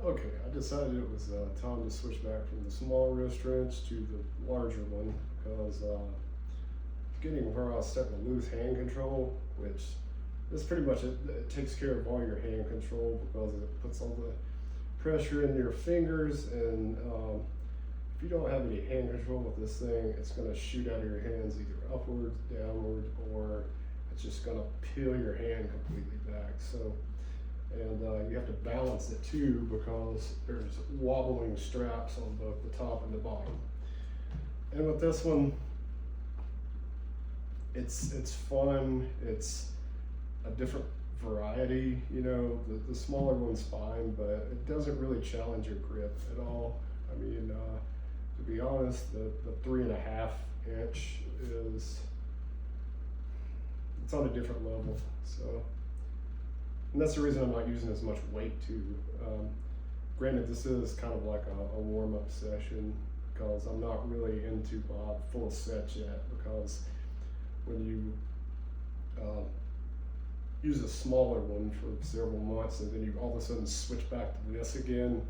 Okay, I decided it was time to switch back from the small wrist wrench to the larger one because getting where I was starting to lose hand control, which is pretty much it takes care of all your hand control because it puts all the pressure in your fingers, and if you don't have any hand control with this thing, it's going to shoot out of your hands either upward, downward, or it's just going to peel your hand completely back. So. And you have to balance it too because there's wobbling straps on both the top and the bottom. And with this one, it's fun. It's a different variety. You know, the smaller one's fine, but it doesn't really challenge your grip at all. I mean, to be honest, the 3.5 inch it's on a different level. So. And that's the reason I'm not using as much weight too. Granted, this is kind of like a warm-up session because I'm not really into my full set yet, because when you use a smaller one for several months and then you all of a sudden switch back to this again,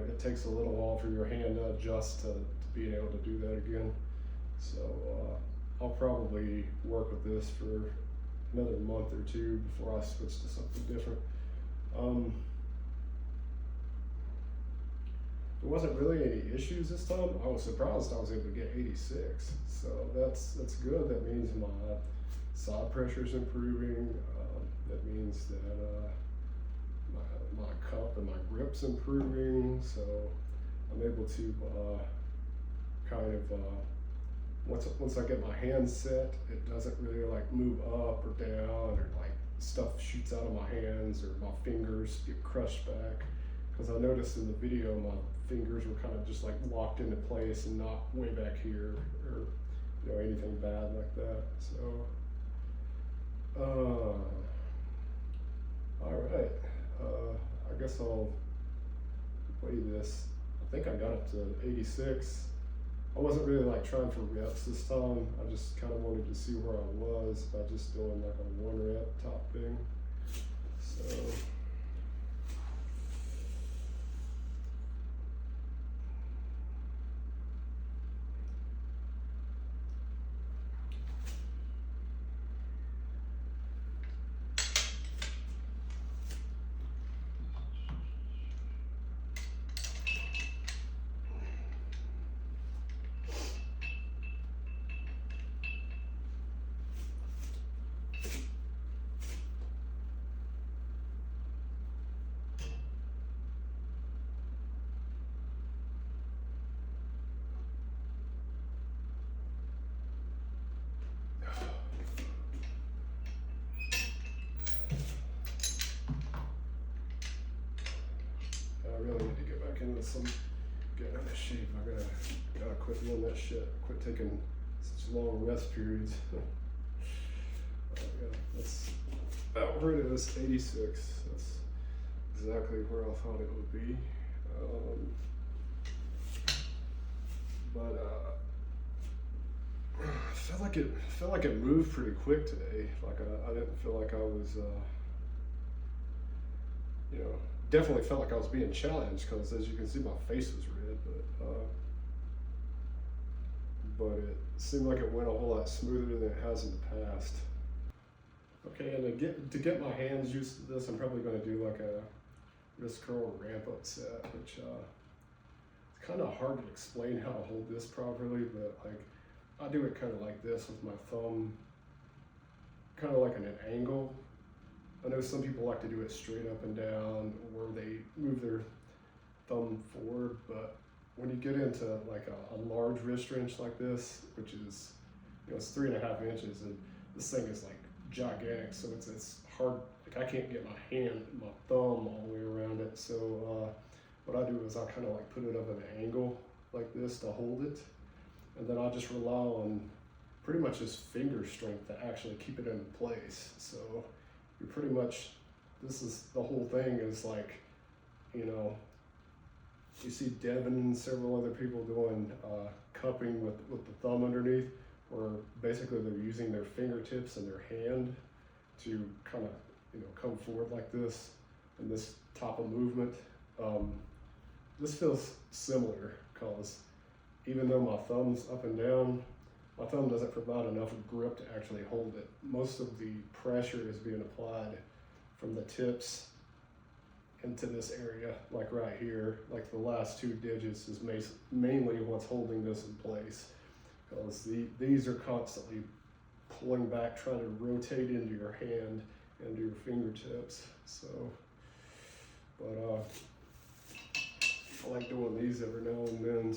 it takes a little while for your hand to adjust to being able to do that again. So I'll probably work with this for another month or two before I switch to something different. There wasn't really any issues this time. I was surprised I was able to get 86, so that's good. That means my side pressure is improving. That means that my cup and my grip's improving. So I'm able to kind of once I get my hands set, it doesn't really like move up or down, or like stuff shoots out of my hands or my fingers get crushed back. Because I noticed in the video my fingers were kind of just like locked into place and not way back here, or anything bad like that. So all right, I guess I'll weigh this. I think I got it to 86. I wasn't really like trying for reps this time. I just kind of wanted to see where I was by just doing like a 1 rep top thing. So. I really need to get back into getting out of shape. I gotta quit doing that shit. Quit taking such long rest periods. Yeah, that's about where it is, 86. That's exactly where I thought it would be. I felt like it moved pretty quick today. Like I didn't feel like I was, definitely felt like I was being challenged, because as you can see, my face was red, but it seemed like it went a whole lot smoother than it has in the past. Okay, and to get my hands used to this, I'm probably going to do like a wrist curl ramp up set, which it's kind of hard to explain how to hold this properly, but like I do it kind of like this with my thumb, kind of like in an angle. I know some people like to do it straight up and down, or they move their thumb forward, but when you get into like a large wrist wrench like this, which is, it's 3.5 inches, and this thing is like gigantic, so it's hard. Like I can't get my thumb all the way around it. So what I do is I kind of like put it up at an angle like this to hold it, and then I just rely on pretty much just finger strength to actually keep it in place. So you're pretty much, this is the whole thing is like, you see Devin and several other people doing cupping with the thumb underneath, where basically they're using their fingertips and their hand to kind of, come forward like this in this type of movement. Um, this feels similar because even though my thumb's up and down, my thumb doesn't provide enough grip to actually hold it. Most of the pressure is being applied from the tips into this area, like right here, like the last 2 digits is mainly what's holding this in place, because these are constantly pulling back, trying to rotate into your hand, into your fingertips. So, but I like doing these every now and then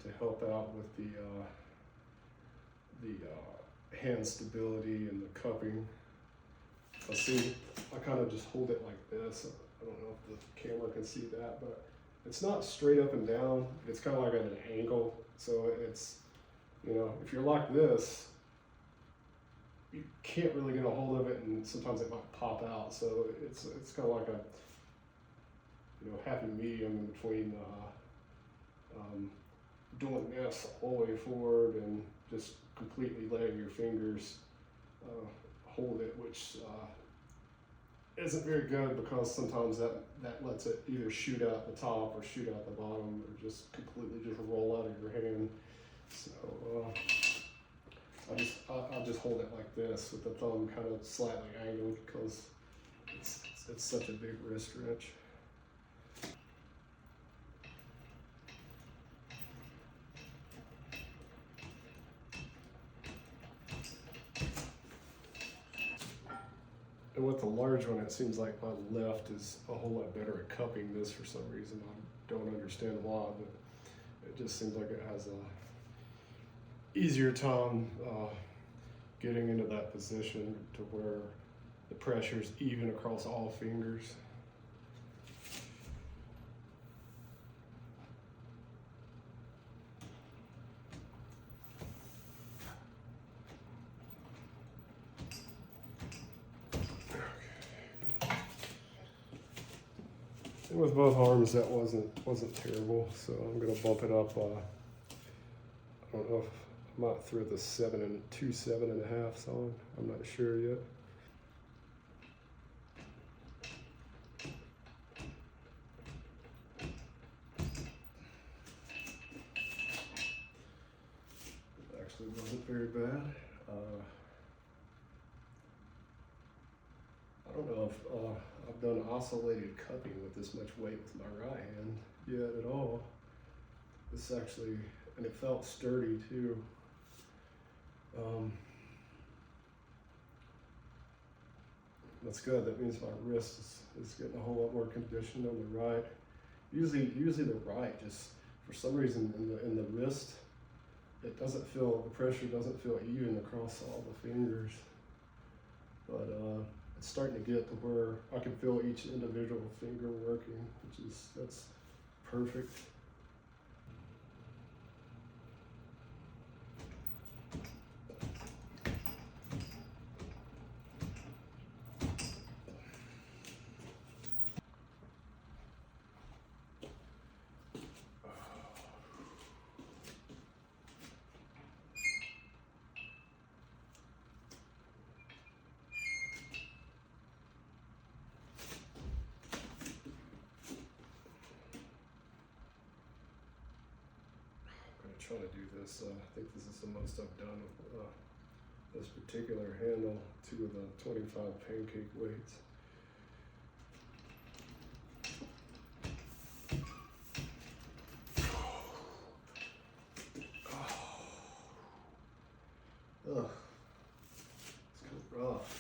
to help out with the hand stability and the cupping. See, I kind of just hold it like this. I don't know if the camera can see that, but it's not straight up and down. It's kind of like at an angle. So it's, you know, if you're like this, you can't really get a hold of it, and sometimes it might pop out. So it's kind of like a, you know, happy medium in between doing this all the way forward and just completely letting your fingers hold it, which isn't very good, because sometimes that lets it either shoot out the top or shoot out the bottom, or just completely just roll out of your hand. So I'll just hold it like this with the thumb kind of slightly angled, because it's such a big wrist wrench. And with the large one, it seems like my left is a whole lot better at cupping this for some reason. I don't understand why, but it just seems like it has a easier time getting into that position to where the pressure is even across all fingers. And with both arms, that wasn't terrible. So I'm gonna bump it up. I don't know if I might throw the 2 7.5s on. I'm not sure yet. It actually wasn't very bad. I don't know if I've done oscillated cupping with this much weight with my right hand yet at all. This actually, and it felt sturdy too. That's good. That means my wrist is getting a whole lot more conditioned on the right. Usually the right, just for some reason in the wrist, it doesn't feel, the pressure doesn't feel even across all the fingers. But it's starting to get to where I can feel each individual finger working, that's perfect. Try to do this. I think this is the most I've done with this particular handle, 2 of the 25 pancake weights. Ugh, it's kind of rough.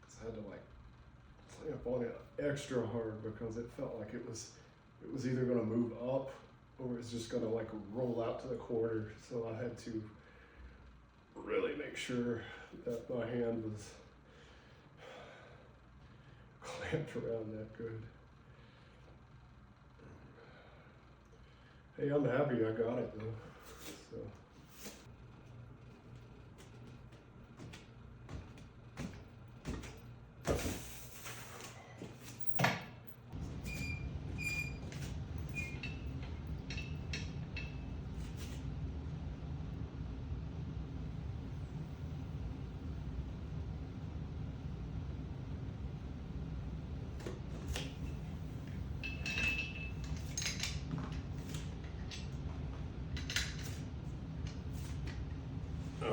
Cause I had to like clamp on it extra hard because it felt like it was either going to move up or it's just going to like roll out to the quarter. So I had to really make sure that my hand was clamped around that good. Hey, I'm happy I got it though. So.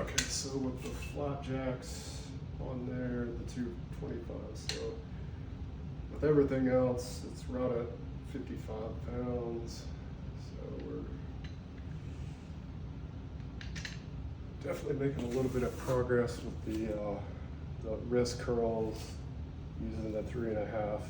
Okay, so with the flat jacks on there, the 225, so with everything else, it's right at 55 pounds. So we're definitely making a little bit of progress with the wrist curls using the 3.5